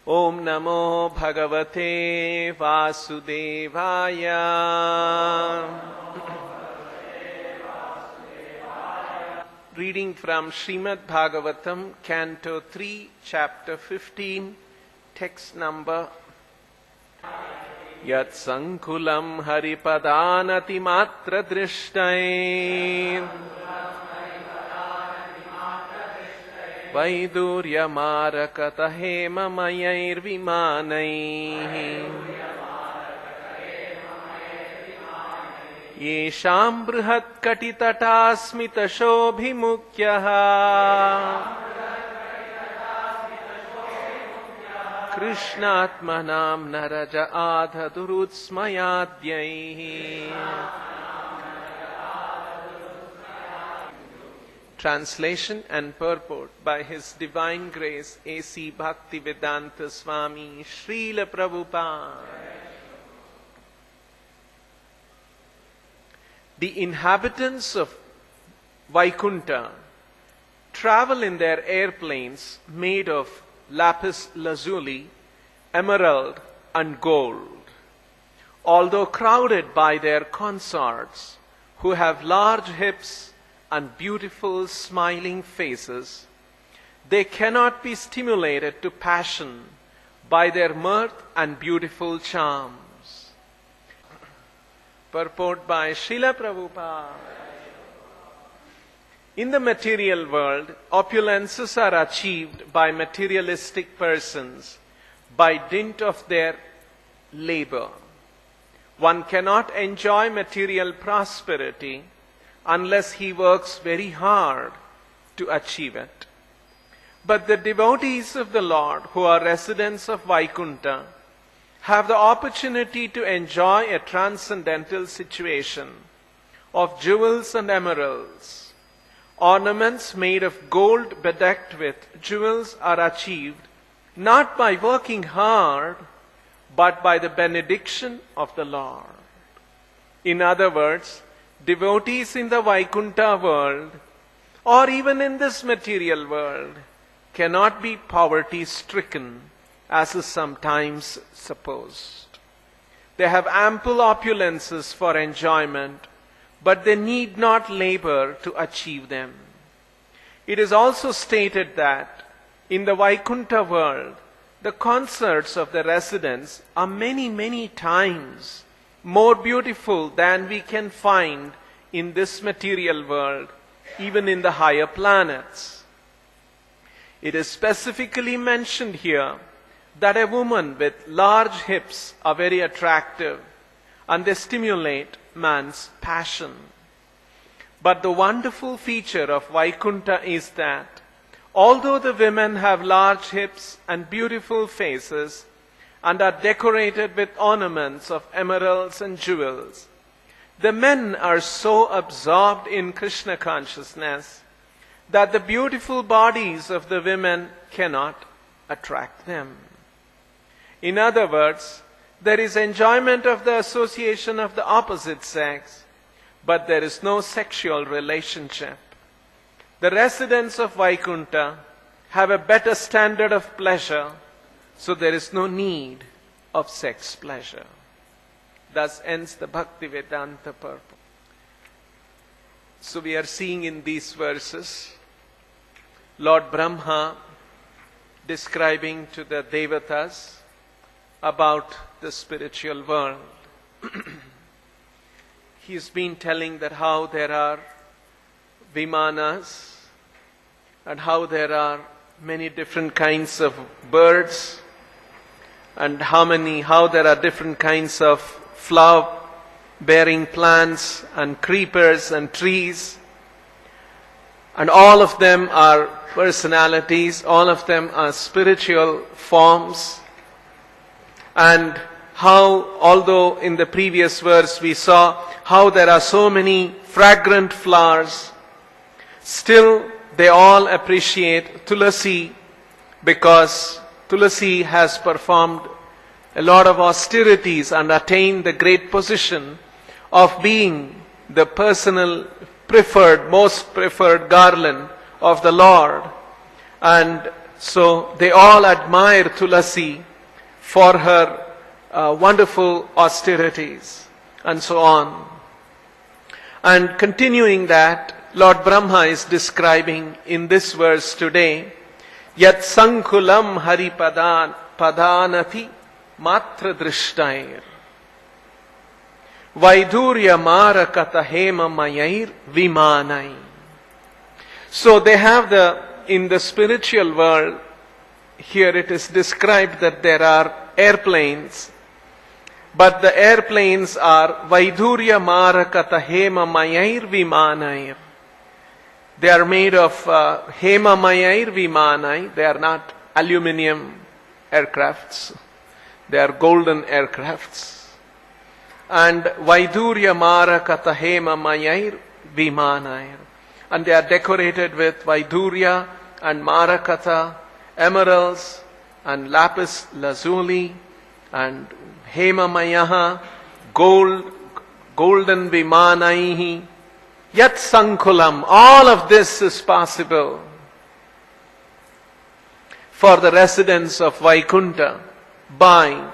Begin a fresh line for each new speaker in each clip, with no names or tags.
Om Namo Bhagavate Vasudevaya. Reading from Srimad Bhagavatam, Canto 3, Chapter 15, text number Yat Sankulam Haripadanati Matra Drishtai Vaidurya Marakata Hema Mayair Vimanai Yesham Bruhat Katitata Smita Shobhimukyaha Krishnatmanam Naraja Adha Durutsmayadhyai. Translation and purport by His Divine Grace A.C. Bhaktivedanta Swami Srila Prabhupada. The inhabitants of Vaikuntha travel in their airplanes made of lapis lazuli, emerald and gold. Although crowded by their consorts who have large hips and beautiful smiling faces, they cannot be stimulated to passion by their mirth and beautiful charms. Purport by Srila Prabhupada. In the material world, opulences are achieved by materialistic persons by dint of their labor. One cannot enjoy material prosperity unless he works very hard to achieve it. But the devotees of the Lord, who are residents of Vaikuntha, have the opportunity to enjoy a transcendental situation of jewels and emeralds. Ornaments made of gold bedecked with jewels are achieved not by working hard, but by the benediction of the Lord. In other words, devotees in the Vaikuntha world, or even in this material world, cannot be poverty-stricken, as is sometimes supposed. They have ample opulences for enjoyment, but they need not labor to achieve them. It is also stated that in the Vaikuntha world, the concerts of the residents are many, many times more beautiful than we can find in this material world, even in the higher planets. It is specifically mentioned here that a woman with large hips are very attractive and they stimulate man's passion. But the wonderful feature of Vaikuntha is that although the women have large hips and beautiful faces and are decorated with ornaments of emeralds and jewels, the men are so absorbed in Krishna consciousness that the beautiful bodies of the women cannot attract them. In other words, there is enjoyment of the association of the opposite sex, but there is no sexual relationship. The residents of Vaikuntha have a better standard of pleasure, so there is no need of sex pleasure. Thus ends the Bhaktivedanta purport. So we are seeing in these verses Lord Brahma describing to the Devatas about the spiritual world. He's been telling that how there are vimanas and how there are many different kinds of birds and how there are different kinds of flower-bearing plants and creepers and trees. And all of them are personalities, all of them are spiritual forms. And how, although in the previous verse we saw how there are so many fragrant flowers, still they all appreciate Tulasi because Tulasi has performed a lot of austerities and attained the great position of being the most preferred garland of the Lord. And so they all admire Tulasi for her wonderful austerities and so on. And continuing that, Lord Brahma is describing in this verse today, Yat sankulam hari padanati matra drishtair Vaidurya marakata hema mayair vimanai. So they have in the spiritual world, here it is described that there are airplanes, but the airplanes are Vaidurya marakata hema mayair vimanair. They are made of hema mayair vimanai. They are not aluminium aircrafts. They are golden aircrafts. And Vaidurya marakata hema mayair vimanair. And they are decorated with Vaidurya and Marakata, emeralds and lapis lazuli and hema mayaha, golden vimanaihi, yat sankulam. All of this is possible for the residents of Vaikunta by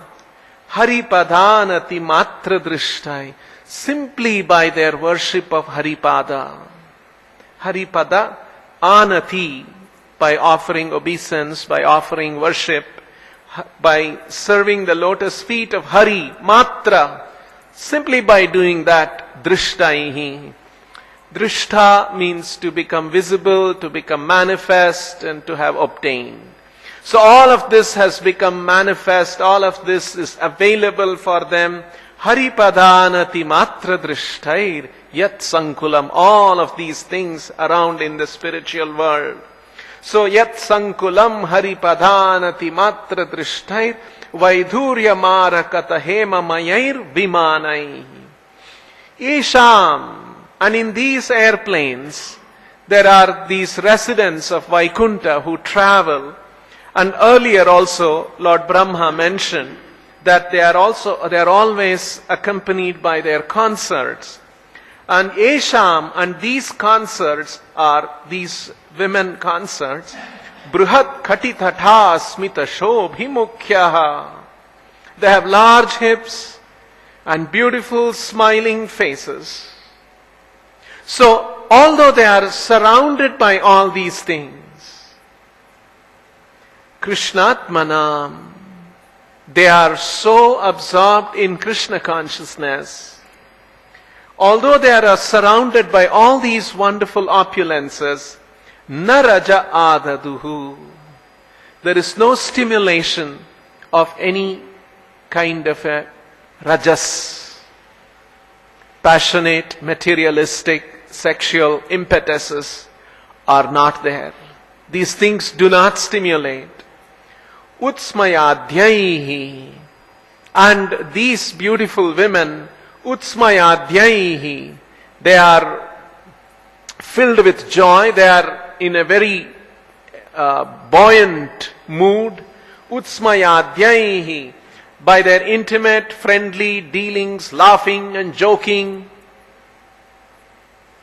Haripadanati matra drishtai, simply by their worship of Haripada. Haripada anati, by offering obeisance, by offering worship, by serving the lotus feet of Hari, matra, simply by doing that, drishtaihi. Drishta means to become visible, to become manifest, and to have obtained. So all of this has become manifest, all of this is available for them. Haripadanati matra drishtair yat sankulam. All of these things around in the spiritual world. So yat sankulam haripadanati matra drishtair vaidurya marakata hema mayair vimanai. Isham. And in these airplanes, there are these residents of Vaikunta who travel. And earlier also, Lord Brahma mentioned that they are always accompanied by their consorts. And Esham, and these consorts are these women consorts, Bruhat Khatithatha Smita Shobhimukhyaha. They have large hips and beautiful smiling faces. So, although they are surrounded by all these things, Krishnatmanam, they are so absorbed in Krishna consciousness. Although they are surrounded by all these wonderful opulences, naraja adaduhu, there is no stimulation of any kind of a rajas, passionate, materialistic, sexual impetuses are not there. These things do not stimulate. Utsmayadhyaihi, and these beautiful women, Utsmayadhyaihi, they are filled with joy, they are in a very buoyant mood. Utsmayadhyaihi, by their intimate, friendly dealings, laughing and joking.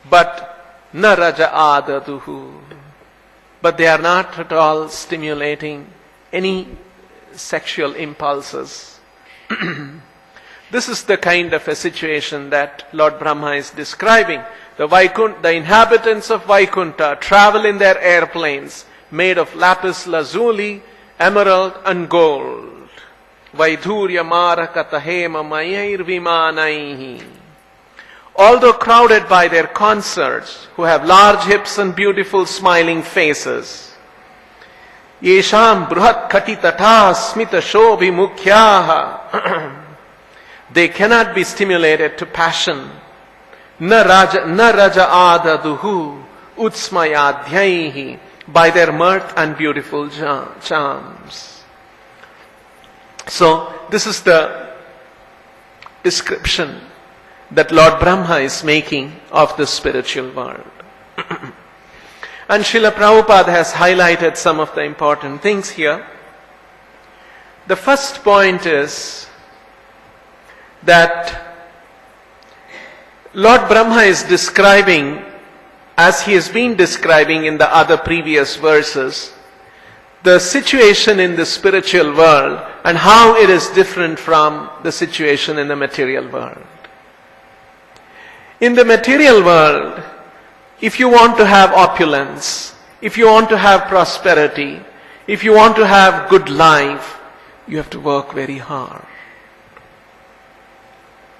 But naraja adaduhu, but they are not at all stimulating any sexual impulses. This is the kind of a situation that Lord Brahma is describing. The inhabitants of Vaikunta travel in their airplanes made of lapis lazuli, emerald and gold. Vaidurya marakata hema mayair vimanaihi. Although crowded by their consorts, who have large hips and beautiful smiling faces, Yesham bruhat khatitata smita shobhi mukhyaha, they cannot be stimulated to passion. Na raja adaduhu utsmayadhyaihi, by their mirth and beautiful charms. So, this is the description that Lord Brahma is making of the spiritual world. And Srila Prabhupada has highlighted some of the important things here. The first point is that Lord Brahma is describing, as he has been describing in the other previous verses, the situation in the spiritual world and how it is different from the situation in the material world. In the material world, if you want to have opulence, if you want to have prosperity, if you want to have good life, you have to work very hard.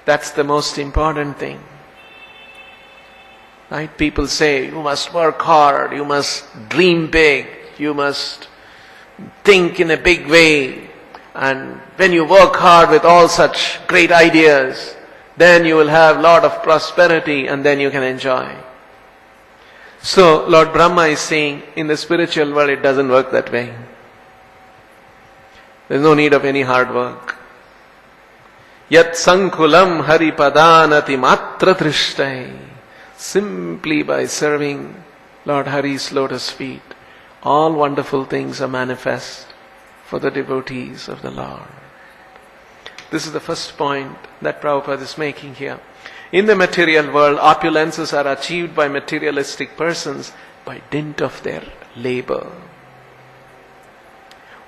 That's the most important thing. Right? People say, you must work hard, you must dream big, you must think in a big way. And when you work hard with all such great ideas, then you will have a lot of prosperity and then you can enjoy. So Lord Brahma is saying, in the spiritual world it doesn't work that way. There's no need of any hard work. Yat sankulam haripadanati matra drishtai. Simply by serving Lord Hari's lotus feet, all wonderful things are manifest for the devotees of the Lord. This is the first point that Prabhupada is making here. In the material world, opulences are achieved by materialistic persons by dint of their labor.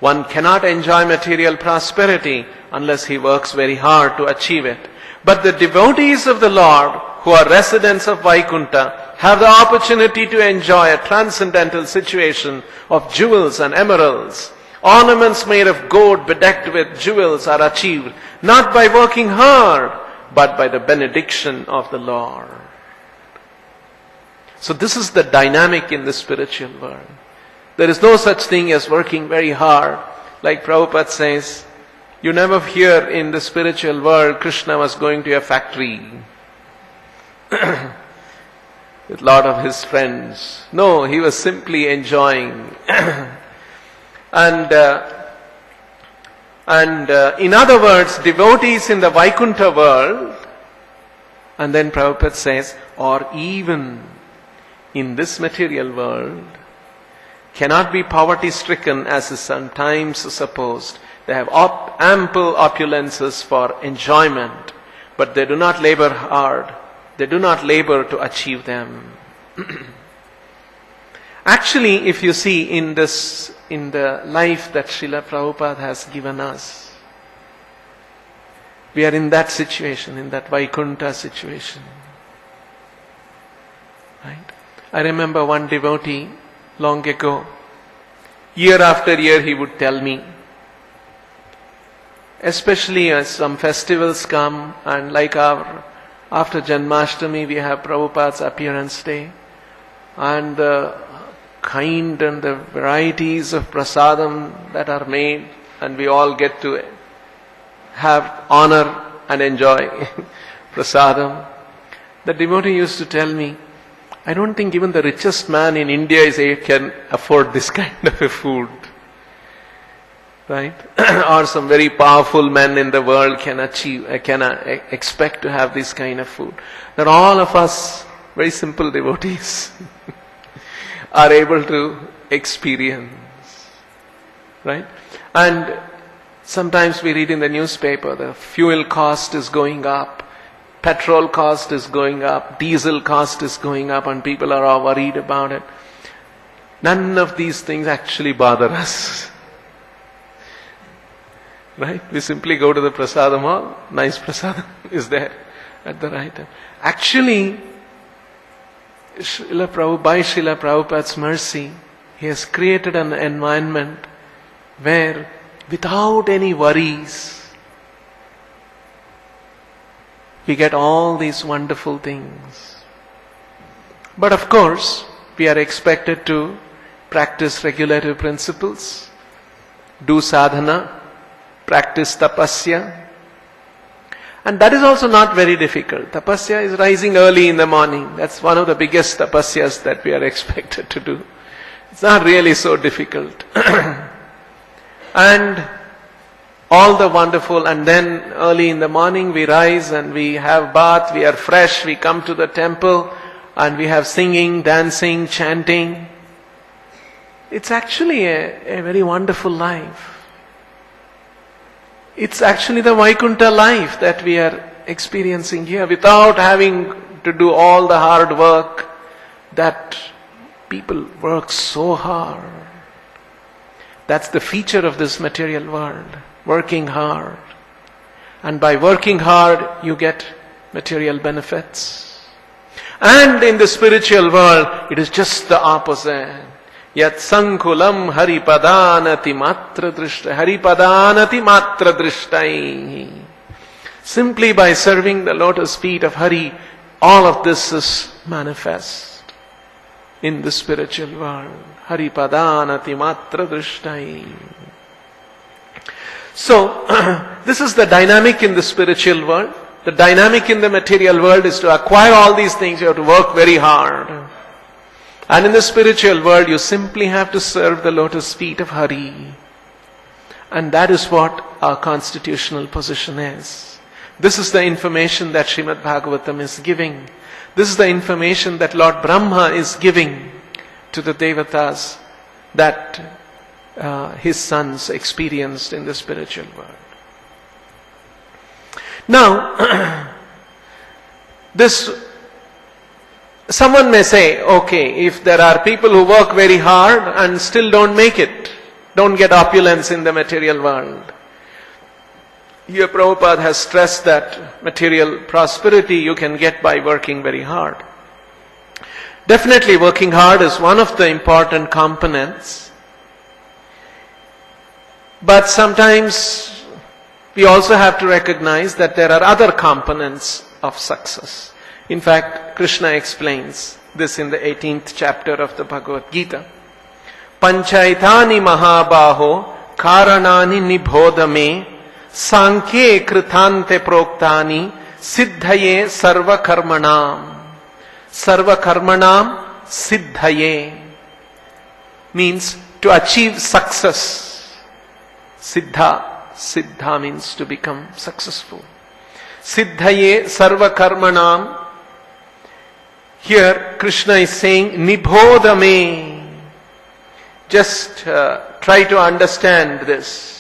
One cannot enjoy material prosperity unless he works very hard to achieve it. But the devotees of the Lord, who are residents of Vaikuntha, have the opportunity to enjoy a transcendental situation of jewels and emeralds. Ornaments made of gold bedecked with jewels are achieved not by working hard, but by the benediction of the Lord. So this is the dynamic in the spiritual world. There is no such thing as working very hard. Like Prabhupada says, you never hear in the spiritual world Krishna was going to a factory with a lot of his friends. No, he was simply enjoying. And in other words, devotees in the Vaikuntha world, and then Prabhupada says, or even in this material world, cannot be poverty-stricken as is sometimes supposed. They have ample opulences for enjoyment, but they do not labor hard. They do not labor to achieve them. Actually, if you see in the life that Srila Prabhupada has given us, we are in that situation, in that Vaikuntha situation. Right? I remember one devotee long ago, year after year he would tell me, especially as some festivals come, and like after Janmashtami we have Prabhupada's appearance day, and the kind and the varieties of prasadam that are made, and we all get to have honor and enjoy prasadam. The devotee used to tell me, I don't think even the richest man in India can afford this kind of a food. Right? Or some very powerful men in the world can expect to have this kind of food. That all of us, very simple devotees, are able to experience. Right? And sometimes we read in the newspaper, the fuel cost is going up, petrol cost is going up, diesel cost is going up, and people are all worried about it. None of these things actually bother us. Right? We simply go to the prasadam hall, nice prasadam is there at the right time. Actually, by Srila Prabhupada's mercy, he has created an environment where without any worries, we get all these wonderful things. But of course, we are expected to practice regulative principles, do sadhana, practice tapasya. And that is also not very difficult. Tapasya is rising early in the morning. That's one of the biggest tapasyas that we are expected to do. It's not really so difficult. And all the wonderful, and then early in the morning we rise and we have bath, we are fresh, we come to the temple and we have singing, dancing, chanting. It's actually a very wonderful life. It's actually the Vaikuntha life that we are experiencing here without having to do all the hard work that people work so hard. That's the feature of this material world. Working hard. And by working hard, you get material benefits. And in the spiritual world, it is just the opposite. Yat sankulam haripadanati matra drishtai. Haripadanati matra drishtai. Simply by serving the lotus feet of Hari, all of this is manifest in the spiritual world. Haripadanati matra drishtai. So, this is the dynamic in the spiritual world. The dynamic in the material world is to acquire all these things. You have to work very hard. And in the spiritual world, you simply have to serve the lotus feet of Hari. And that is what our constitutional position is. This is the information that Srimad Bhagavatam is giving. This is the information that Lord Brahma is giving to the devatas that his sons experienced in the spiritual world. Now, someone may say, okay, if there are people who work very hard and still don't make it, don't get opulence in the material world. Here Prabhupada has stressed that material prosperity you can get by working very hard. Definitely working hard is one of the important components. But sometimes we also have to recognize that there are other components of success. In fact, Krishna explains this in the 18th chapter of the Bhagavad Gita. Panchaitani mahabaho karanani nibhodame sankhe kritante proktani siddhaye sarva karmanam. Sarva karmanam siddhaye means to achieve success. Siddha means to become successful. Siddhaye sarva karmanam. Here Krishna is saying nibhodame. Just try to understand this.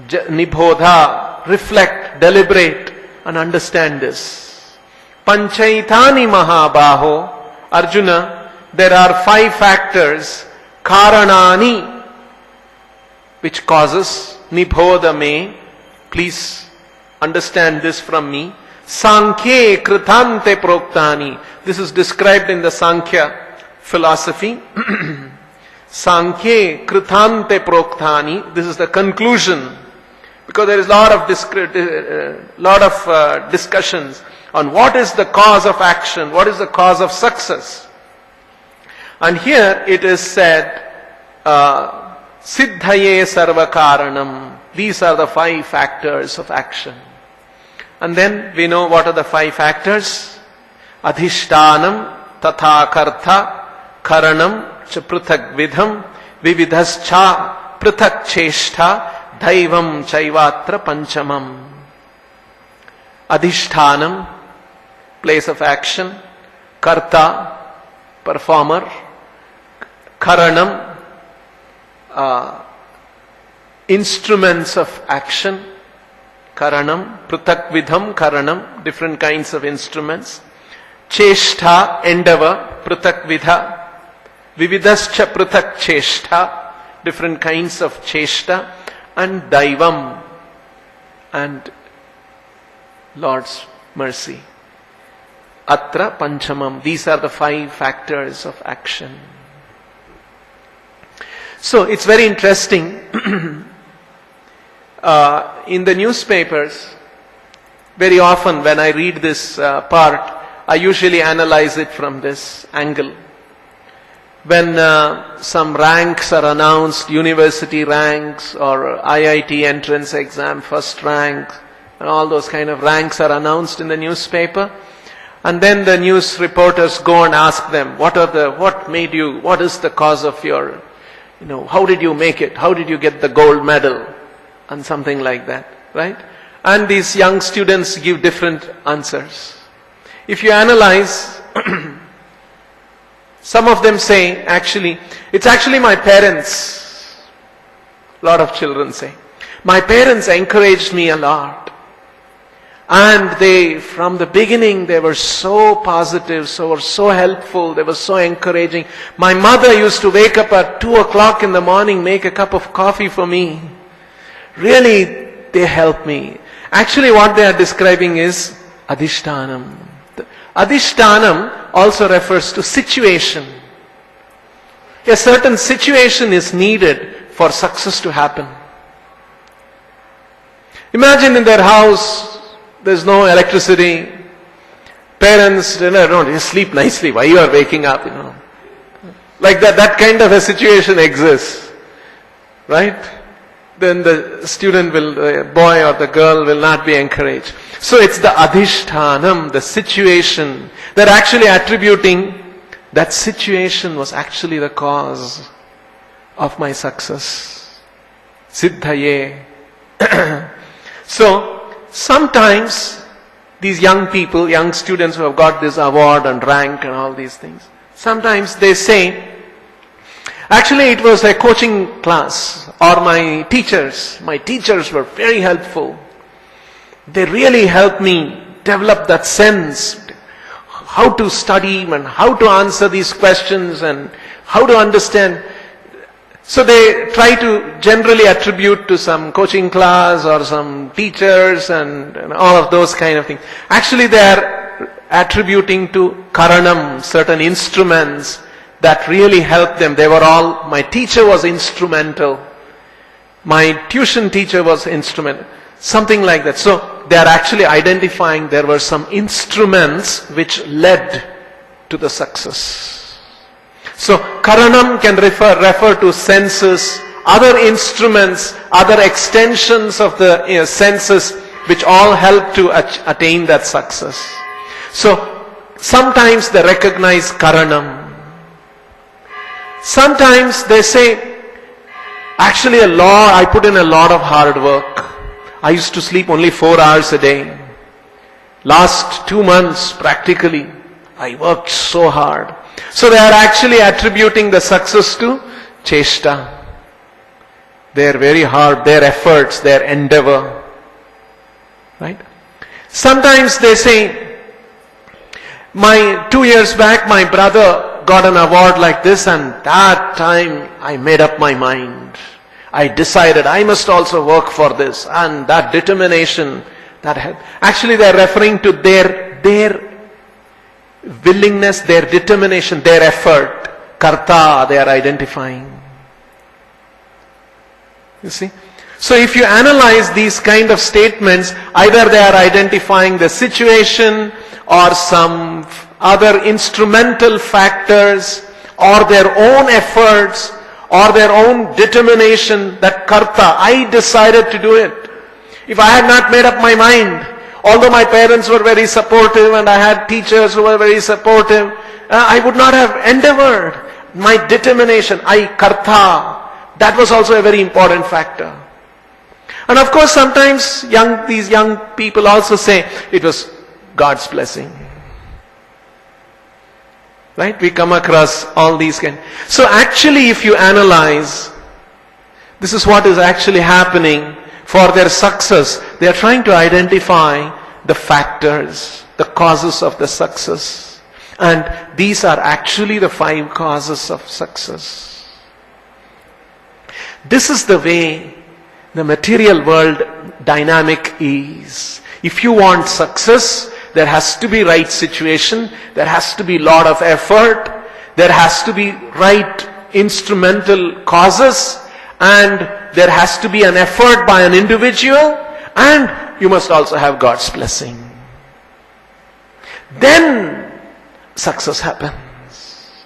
Nibodha, reflect, deliberate and understand this. Panchaitani mahabaho. Arjuna, there are 5 factors. Karanani, which causes. Nibhodame, please understand this from me. Sankhye kritante proktani. This is described in the Sankhya philosophy. Sankhye kritante proktani. This is the conclusion. Because there is a lot of discussions on what is the cause of action, what is the cause of success. And here it is said, Siddhaye sarva karanam. These are the 5 factors of action. And then we know what are the 5 factors. Adhishtanam, tatha kartha, karanam, cha prithak vidham, vividhascha, prithak cheshtha, daivam chaivatra panchamam. Adhishtanam, place of action. Karta, performer. Karanam, instruments of action. Karanam, prithak vidham, karanam, different kinds of instruments. Cheshtha, endeavor, prithak vidha. Vividhascha prithak cheshtha, different kinds of cheshta. And daivam, and Lord's mercy. Atra panchamam. These are the 5 factors of action. So it's very interesting. In the newspapers, very often when I read this part, I usually analyze it from this angle. When some ranks are announced, university ranks or IIT entrance exam, first rank, and all those kind of ranks are announced in the newspaper, and then the news reporters go and ask them, what is the cause of your, how did you make it? How did you get the gold medal? And something like that, right? And these young students give different answers. If you analyze, some of them say, it's actually my parents. A lot of children say, my parents encouraged me a lot. And they, from the beginning, they were so positive, so helpful, they were so encouraging. My mother used to wake up at 2 o'clock in the morning, make a cup of coffee for me. Really, they helped me. Actually, what they are describing is adhishtanam. Adhishtanam also refers to situation. A certain situation is needed for success to happen. Imagine in their house, there's no electricity. Parents, you sleep nicely. Why you are waking up, Like that kind of a situation exists. Right? Then the student the boy or the girl will not be encouraged. So it's the adhishtanam, the situation. They're actually attributing that situation was actually the cause of my success. Siddhaye. So, sometimes these young people, young students who have got this award and rank and all these things, sometimes they say, actually it was a coaching class or my teachers were very helpful. They really helped me develop that sense, how to study and how to answer these questions and how to understand. So they try to generally attribute to some coaching class or some teachers and all of those kind of things. Actually they are attributing to karanam, certain instruments that really helped them. My teacher was instrumental. My tuition teacher was instrumental. Something like that. So they are actually identifying there were some instruments which led to the success. So, karanam can refer to senses, other instruments, other extensions of the senses which all help to attain that success. So, sometimes they recognize karanam. Sometimes they say, actually I put in a lot of hard work. I used to sleep only 4 hours a day. Last 2 months, practically, I worked so hard. So they are actually attributing the success to cheshta. Their very hard, their efforts, their endeavor. Right? Sometimes they say, 2 years back my brother got an award like this and that time I made up my mind. I decided I must also work for this, and that determination that helped. Actually they are referring to their willingness, their determination, their effort. Karta, they are identifying. You see? So if you analyze these kind of statements, either they are identifying the situation or some other instrumental factors or their own efforts or their own determination, that karta, I decided to do it. If I had not made up my mind, although my parents were very supportive and I had teachers who were very supportive, I would not have endeavored. My determination, karta, that was also a very important factor. And of course sometimes these young people also say, it was God's blessing. Right? We come across all these kind. So actually if you analyze, this is what is actually happening. For their success, they are trying to identify the factors, the causes of the success. And these are actually the 5 causes of success. This is the way the material world dynamic is. If you want success, there has to be right situation, there has to be lot of effort, there has to be right instrumental causes, and there has to be an effort by an individual, and you must also have God's blessing. Then success happens.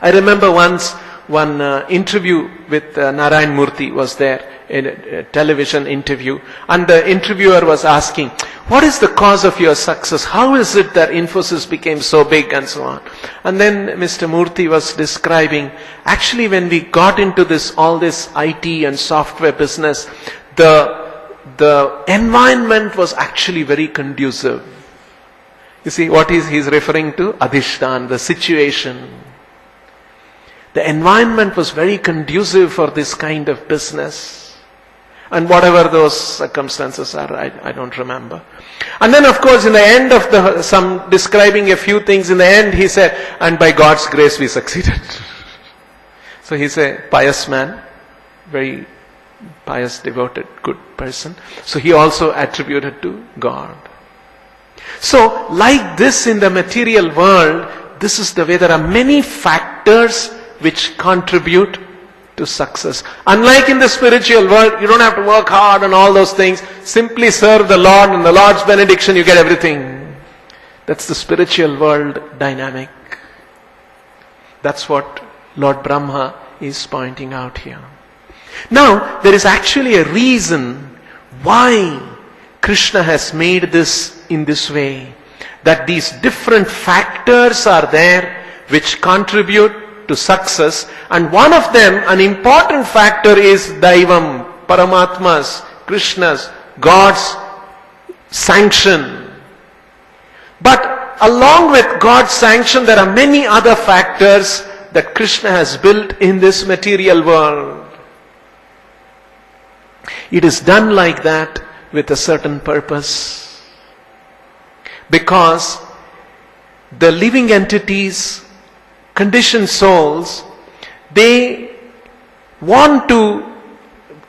I remember once one interview with Narayan Murthy was there, in a television interview, and the interviewer was asking, what is the cause of your success? How is it that Infosys became so big and so on? And then Mr. Murthy was describing, actually when we got into all this IT and software business, the environment was actually very conducive. You see what he's referring to? Adhishtan, the situation. The environment was very conducive for this kind of business. And whatever those circumstances are, I don't remember. And then of course in the end of some describing a few things, in the end he said, and by God's grace we succeeded. So he's a pious man, very pious, devoted, good person. So he also attributed to God. So like this in the material world, this is the way there are many factors which contribute to success. Unlike in the spiritual world, you don't have to work hard and all those things. Simply serve the Lord and the Lord's benediction, you get everything. That's the spiritual world dynamic. That's what Lord Brahma is pointing out here. Now, there is actually a reason why Krishna has made this in this way. That these different factors are there which contribute to success, and one of them, an important factor, is Daivam, Paramatma's, Krishna's, God's sanction. But along with God's sanction, there are many other factors that Krishna has built in this material world. It is done like that with a certain purpose. Because the living entities, conditioned souls, they want to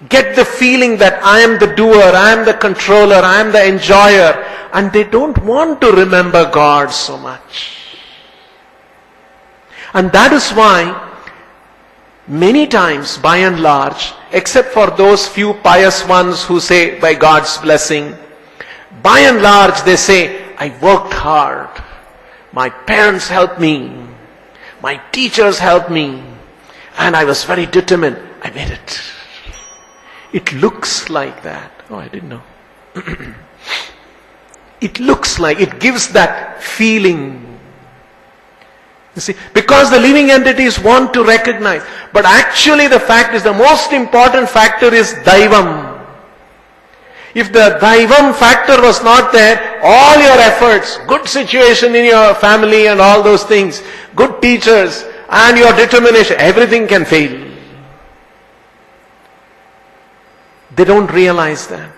get the feeling that I am the doer, I am the controller, I am the enjoyer, and they don't want to remember God so much. And that is why many times, by and large, except for those few pious ones who say by God's blessing, by and large they say, I worked hard, my parents helped me, my teachers helped me, and I was very determined, I made it. It looks like that. Oh, I didn't know. It looks like, it gives that feeling. You see, because the living entities want to recognize. But actually the fact is, the most important factor is Daivam. If the Daivam factor was not there, all your efforts, good situation in your family and all those things, good teachers and your determination, everything can fail. They don't realize that.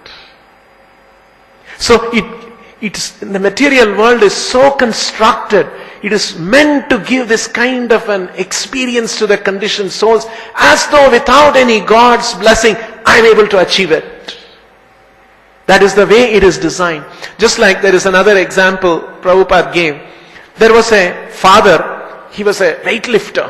So the material world is so constructed, it is meant to give this kind of an experience to the conditioned souls, as though without any God's blessing, I am able to achieve it. That is the way it is designed. Just like there is another example Prabhupada gave. There was a father, he was a weightlifter.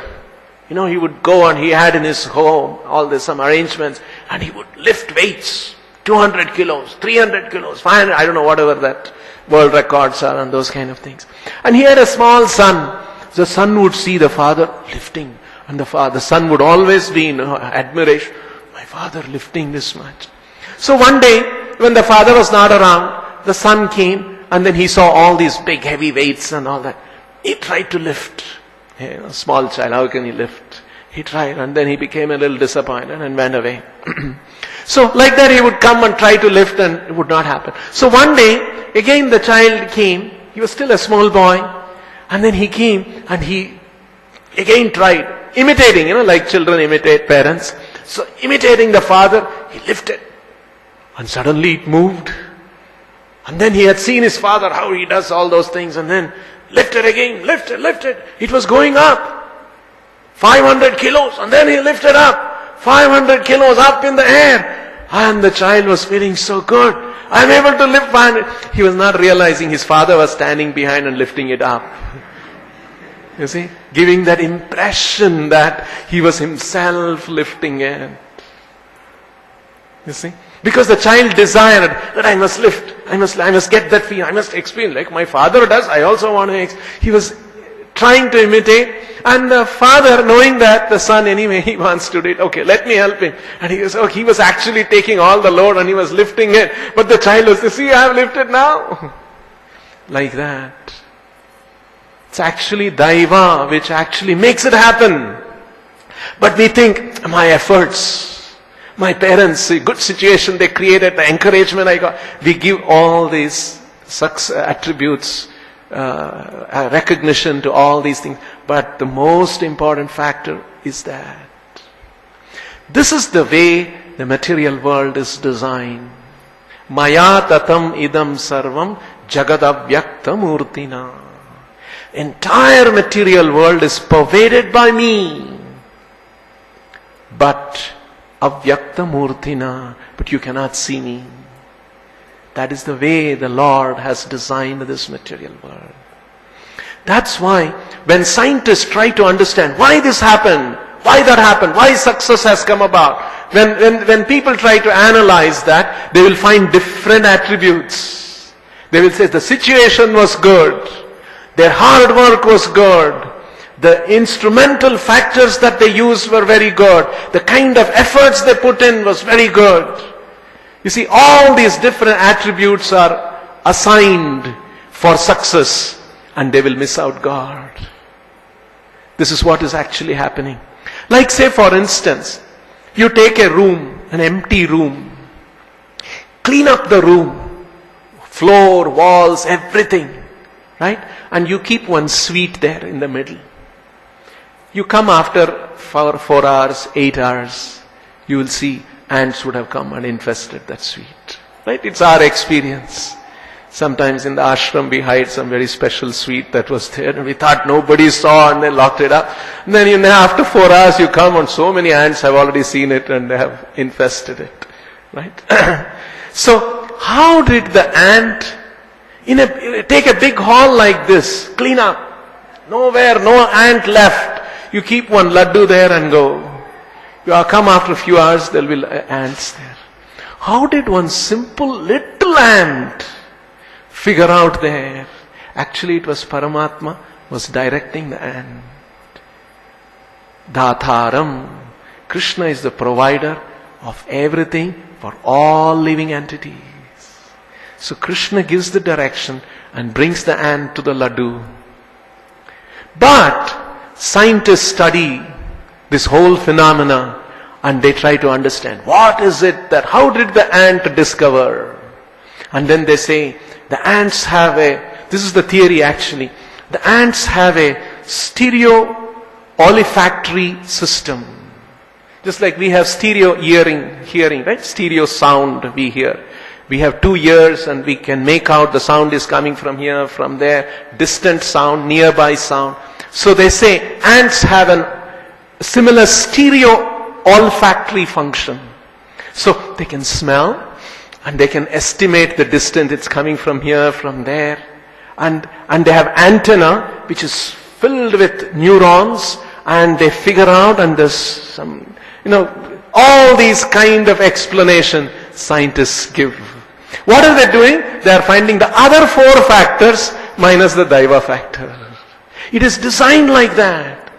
You know, he would go and he had in his home all this, some arrangements, and he would lift weights, 200 kilos, 300 kilos, 500, I don't know, whatever that world records are and those kind of things. And he had a small son. The son would see the father lifting, and the son would always be in admiration. My father lifting this much. So one day, when the father was not around, the son came, and then he saw all these big heavy weights and all that. He tried to lift. A small child, how can he lift? He tried, and then he became a little disappointed and went away. So like that he would come and try to lift, and it would not happen. So one day, again the child came. He was still a small boy. And then he came and he again tried, imitating, like children imitate parents. So imitating the father, he lifted. And suddenly it moved. And then he had seen his father, how he does all those things, and then lifted again, lifted. It was going up. 500 kilos, and then he lifted up. 500 kilos up in the air. And the child was feeling so good. I'm able to lift 500. He was not realizing his father was standing behind and lifting it up. You see? Giving that impression that he was himself lifting it. You see? Because the child desired that I must lift. I must get that feeling. I must experience. Like my father does, I also want to he was trying to imitate. And the father, knowing that the son anyway, he wants to do it. Okay, let me help him. And he was actually taking all the load and he was lifting it. But the child was, see, I have lifted now. Like that. It's actually Daiva which actually makes it happen. But we think, my efforts, my parents, a good situation they created, the encouragement I got. We give all these attributes, recognition to all these things. But the most important factor is that. This is the way the material world is designed. Maya tatam idam sarvam jagadavyakta murtina. Entire material world is pervaded by me. But avyakta murtina, but you cannot see me. That is the way the Lord has designed this material world. That's why when scientists try to understand why this happened, why that happened, why success has come about, when people try to analyze that, they will find different attributes. They will say the situation was good, their hard work was good, the instrumental factors that they used were very good, the kind of efforts they put in was very good. You see, all these different attributes are assigned for success, and they will miss out God. This is what is actually happening. Like say for instance, you take a room, an empty room, clean up the room, floor, walls, everything, right? And you keep one sweet there in the middle. You come after 4 hours, 8 hours, you will see ants would have come and infested that sweet. Right? It's our experience. Sometimes in the ashram we hide some very special sweet that was there and we thought nobody saw and they locked it up. And then after 4 hours you come and so many ants have already seen it and they have infested it. Right? So how did the ant, take a big hall like this, clean up, nowhere, no ant left. You keep one laddu there and go. You come after a few hours, there will be ants there. How did one simple little ant figure out there? Actually, it was Paramatma was directing the ant. Dhatharam. Krishna is the provider of everything for all living entities. So Krishna gives the direction and brings the ant to the laddu. But scientists study this whole phenomena and they try to understand what is it that, how did the ant discover? And then they say the ants have this is the theory actually, the ants have a stereo olfactory system. Just like we have stereo hearing, right? Stereo sound we hear. We have 2 ears and we can make out the sound is coming from here, from there, distant sound, nearby sound. So they say ants have a similar stereo olfactory function. So they can smell and they can estimate the distance it's coming from here, from there. And they have antenna which is filled with neurons and they figure out and there's some, all these kind of explanation scientists give. What are they doing? They are finding the other 4 factors minus the Daiva factor. It is designed like that.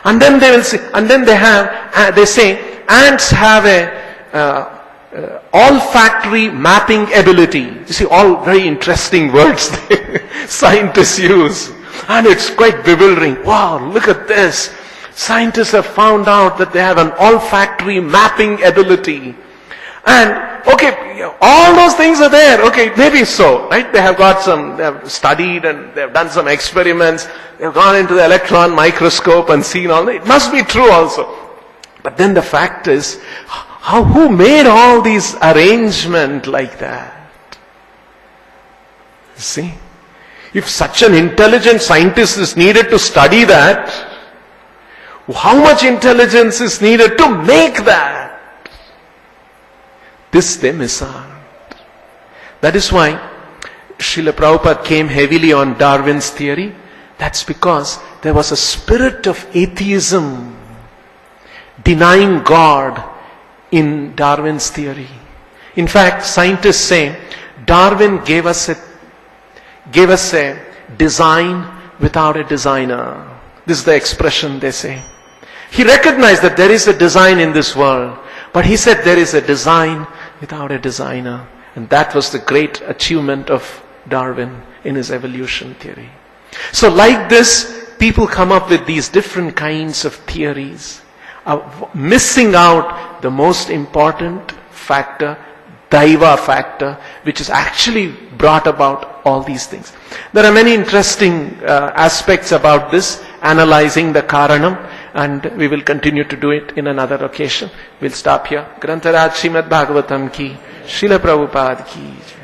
And then they will say, and then they say, ants have a olfactory mapping ability. You see, all very interesting words scientists use. And it's quite bewildering. Wow, look at this. Scientists have found out that they have an olfactory mapping ability. And, okay, all those things are there. Okay, maybe so, right? They have studied and they have done some experiments. They have gone into the electron microscope and seen all that. It must be true also. But then the fact is, who made all these arrangement like that? See? If such an intelligent scientist is needed to study that, how much intelligence is needed to make that? This they miss out. That is why Srila Prabhupada came heavily on Darwin's theory. That's because there was a spirit of atheism, denying God in Darwin's theory. In fact, scientists say Darwin gave us a design without a designer. This is the expression they say. He recognized that there is a design in this world, but he said there is a design without a designer. And that was the great achievement of Darwin in his evolution theory. So like this, people come up with these different kinds of theories, missing out the most important factor, Daiva factor, which has actually brought about all these things. There are many interesting aspects about this, analyzing the Karanam. and we will continue to do it in another occasion. We'll stop here. Grantaraj Srimad Bhagavatam ki, Srila Prabhupada ki.